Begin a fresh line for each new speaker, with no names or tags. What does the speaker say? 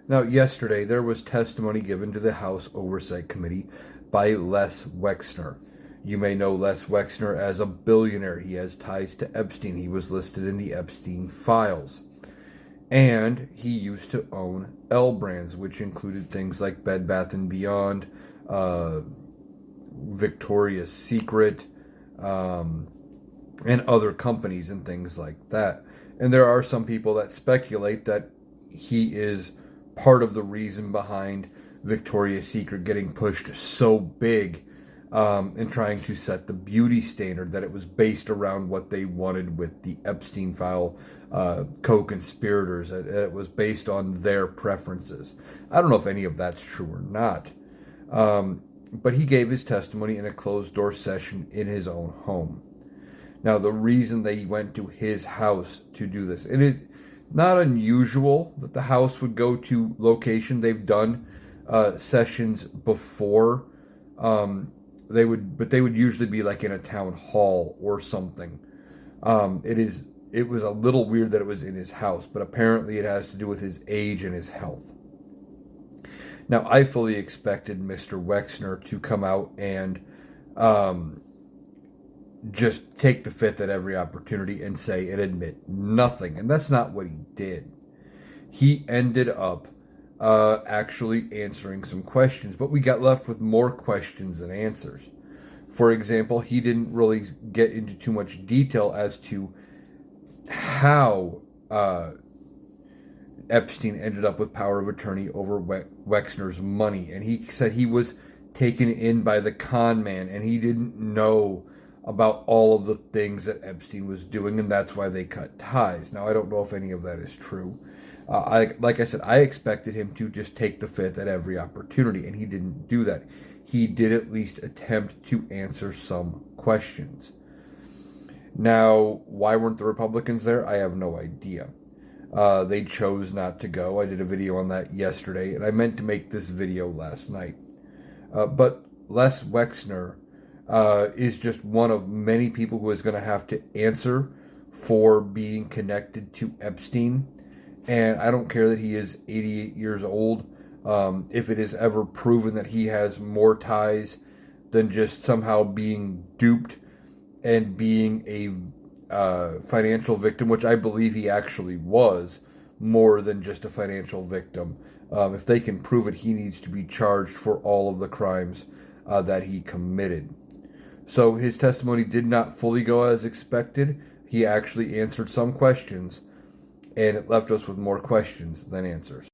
Now, yesterday, there was testimony given to the House Oversight Committee by Les Wexner. You may know Les Wexner as a billionaire. He has ties to Epstein. He was listed in the Epstein files. And he used to own L Brands, which included things like Bed Bath & Beyond, Victoria's Secret, and other companies and things like that. And there are some people that speculate that he is part of the reason behind Victoria's Secret getting pushed so big and trying to set the beauty standard, that it was based around what they wanted with the Epstein file co-conspirators. It was based on their preferences. I don't know if any of that's true or not. But he gave his testimony in a closed-door session in his own home. Now, the reason they went to his house to do this, and it's not unusual that the House would go to location. They've done sessions before. They would usually be like in a town hall or something. It was a little weird that it was in his house, but apparently it has to do with his age and his health. Now, I fully expected Mr. Wexner to come out and just take the fifth at every opportunity and say and admit nothing. And that's not what he did. He ended up actually answering some questions, but we got left with more questions than answers. For example, he didn't really get into too much detail as to how Epstein ended up with power of attorney over Wexner's money. And he said he was taken in by the con man and he didn't know about all of the things that Epstein was doing, and that's why they cut ties. Now, I don't know if any of that is true. Like I said, I expected him to just take the fifth at every opportunity, and he didn't do that. He did at least attempt to answer some questions. Now, why weren't the Republicans there? I have no idea. They chose not to go. I did a video on that yesterday, and I meant to make this video last night. But Les Wexner is just one of many people who is going to have to answer for being connected to Epstein. And I don't care that he is 88 years old. If it is ever proven that he has more ties than just somehow being duped and being a financial victim, which I believe he actually was, more than just a financial victim. If they can prove it, he needs to be charged for all of the crimes that he committed. So his testimony did not fully go as expected. He actually answered some questions, and it left us with more questions than answers.